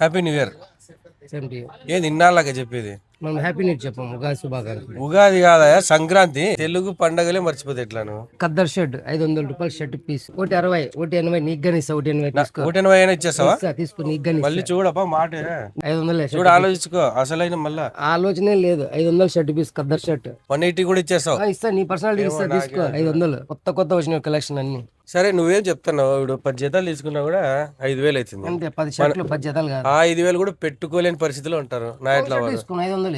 Happy new year. Same to you. ఏది ఇన్నాళ్ళగా చెప్పేది? మనం హ్యాపీ న్యూ ఇయర్ చెప్పాము. ఉగాది శుభాకాంక్షలు. ఉగాది కాదయా, సంక్రాంతి. తెలుగు పండగలే మర్చిపోతే ఎట్లాను? ఖద్దర్ షర్ట్ 500 రూపాయలు షర్ట్ పీస్. 160, 180 నీకు గాని ఇస్తా. 180 తీసుకో. 180 అయినా ఇచ్చేస్తావా? తీసుకో నీకు గాని మళ్ళీ చూడప్ప మాట 500 చూడు, ఆలోచించుకో. అసలైన మళ్ళా ఆలోచనే లేదు. 500 షర్ట్ పీస్ ఖద్దర్ షర్ట్ 180 కూడా ఇచ్చేస్తావు. ఇస్తా, నీ పర్సనాలిటీ ఇస్తా. తీసుకో 500. కొత్త వచ్చిన కలెక్షన్ అన్ని. సరే, నువ్వేం చెప్తున్నావు? ఇప్పుడు 10 జతలు తీసుకున్నా కూడా 5,000 అవుతుంది. అంతే, 10 షర్ట్లు 10 జతలు కాదు. ఆ 5,000 కూడా పెట్టుకోలేని పరిస్థితిలో ఉంటారు నా ఇట్లా వాళ్ళు. తీసుకున్నా 500.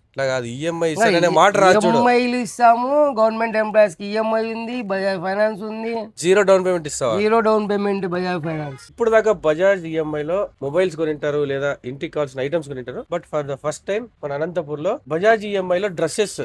ఇట్లా కాదు, ఈఎంఐ ఇస్తాననే మాట రాదు చూడు. ఈఎంఐలు ఇస్తాము. గవర్నమెంట్ ఎంప్లాయీస్ కి ఈఎంఐ ఉంది, బజాజ్ ఫైనాన్స్ ఉంది. 0 డౌన్ పేమెంట్ ఇస్తావా? 0 డౌన్ పేమెంట్ బజాజ్ ఫైనాన్స్. ఇప్పుడు దాకా బజాజ్ ఈఎంఐ లో మొబైల్స్ కొనింటారు లేదా ఇంటికి కావాల్సిన ఐటమ్స్ కొనింటారు. But for the first time మన అనంతపూర్ లో బజాజ్ ఈఎంఐ లో డ్రెస్సెస్,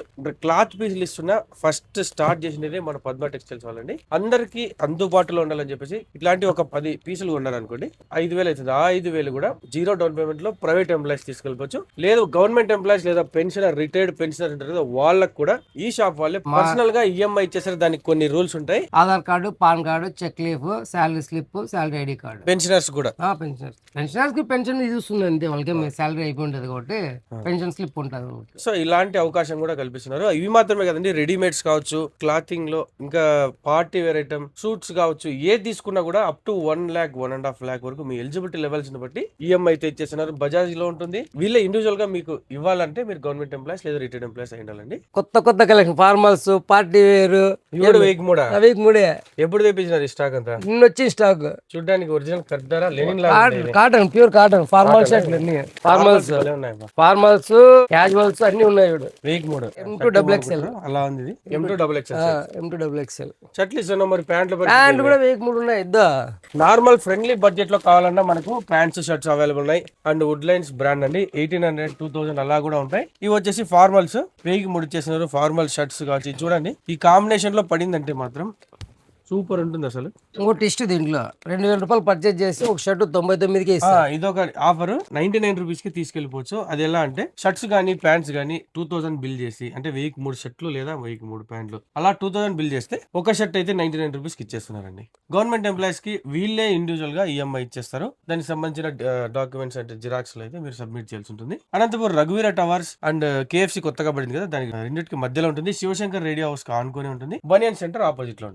క్లాత్ పీసులు ఇస్తున్న ఫస్ట్ స్టార్ట్ చేసినది మన పద్మ టెక్స్టైల్స్ వాళ్ళండి. అందరికి అందుబాటులో ఉండాలని చెప్పేసి ఇట్లాంటి ఒక 10 పీసులు కొన్నారు అనుకోండి, 5,000 అవుతుంది. ఆ 5,000 కూడా 0 డౌన్ పేమెంట్ లో ప్రైవేట్ ఎంప్లాయీస్ తీసుకెళ్ళిపోవచ్చు. లేదు గవర్నమెంట్ ఎంప్లాయీస్ లేదా పెన్షనర్, రిటైర్డ్ పెన్షనర్ ఉంటారు కదా, వాళ్ళకి కూడా ఈ షాప్ వాళ్ళే పర్సనల్ గా ఈఎంఐ ఇచ్చేసరికి దానికి కొన్ని రూల్స్ ఉంటాయి. Aadhaar card, PAN card, cheque leaf, salary slip, salary ID card. Pensioners కూడా పెన్షనర్స్ కి పెన్షన్ ఇది వస్తుంది అంతే. వాళ్ళకి శాలరీ అయిపోయి ఉంటది కాబట్టి పెన్షన్ స్లిప్ ఉంటుంది. సో ఇలాంటి అవకాశం కూడా కల్పిస్తున్నారు. ఇవి మాత్రమే కదండి, రెడీమేడ్స్ కావచ్చు, క్లాతింగ్ లో ఇంకా పార్టీ వేర్ ఐటమ్, సూట్స్ కావచ్చు, ఏ తీసుకున్నా కూడా అప్ టు 1 lakh, 1.5 lakh వరకు మీ ఎలిజిబిలిటీ లెవెల్స్ ని బట్టి ఈఎంఐ అయితే ఇచ్చేస్తున్నారు. బజాజ్ లో ఉంటుంది. వీళ్ళే ఇండివిజువల్ గా మీకు ఇవ్వాలంటే మీరు గవర్నమెంట్ ఎంప్లాయీస్ లేదా రిటైర్డ్ ఎంప్లాయీస్ అయి ఉండాలండి. కొత్త కలెక్షన్, ఫార్మల్స్, పార్టీ వేర్. 3 ఎప్పుడు తెప్పించినారు ఈ స్టాక్ అంతా? నిన్న వచ్చి స్టాక్ చూడడానికి ఒరిజినల్ కర్దారా linen cotton, pure cotton formal షర్ట్లు అన్ని. ఫార్మల్స్, క్యాజువల్స్ అన్ని ఉన్నాయి. M2XXL అలా ఉంది. M2XXL షర్ట్లు ఇస్తున్నా. మరి ప్యాంట్లు కూడా 1,003 ఉన్నాయి. నార్మల్ ఫ్రెండ్లీ బడ్జెట్ లో కావాలన్నా మనకు ప్యాంట్స్, షర్ట్స్ అవైలబుల్ ఉన్నాయి. అండ్ వుడ్ లైన్స్ బ్రాండ్ అండి, 1,800, 2,000 అలా కూడా ఉంటాయి. ఇవి వచ్చేసి ఫార్మల్స్ 1,003 ఇచ్చేసినారు. ఫార్మల్ షర్ట్స్ కావచ్చు. చూడండి, ఈ కాంబినేషన్ లో పడిందంటే మాత్రం సూపర్ ఉంటుంది అసలు. ఇంకోటి ఇష్ట దీంట్లో 2,000 రూపాయలు పర్చేజ్ చేసి ఒక షర్ట్ 99కి ఇస్తా. ఇదొక ఆఫర్. 99 రూపీస్ కి తీసుకెళ్లిపోవచ్చు. అది ఎలా అంటే షర్ట్స్ గానీ ప్యాంట్స్ గానీ 2,000 బిల్ చేసి, అంటే 1,003 షర్ట్లు లేదా 1,003 ప్యాంట్లు అలా 2,000 బిల్ చేస్తే ఒక షర్ట్ అయితే 99 రూపీస్ కి ఇచ్చేస్తున్నారండి. గవర్నమెంట్ ఎంప్లాయీస్ కి వీళ్ళే ఇండివిజువల్ గా ఈఎంఐ ఇచ్చేస్తారు. దానికి సంబంధించిన డాక్యుమెంట్స్ అంటే జిరాక్స్ అయితే మీరు సబ్మిట్ చేయాల్సి ఉంటుంది. అనంతపురం రఘువీర టవర్స్ అండ్ KFC కొత్తగా పడింది కదా, దానికి రెండింటికి మధ్యలో ఉంటుంది. శివశంకర్ రేడియో హౌస్ ఆనుకొని ఉంటుంది. బనియన్ సెంటర్ ఆపోజిట్ లో ఉంటుంది.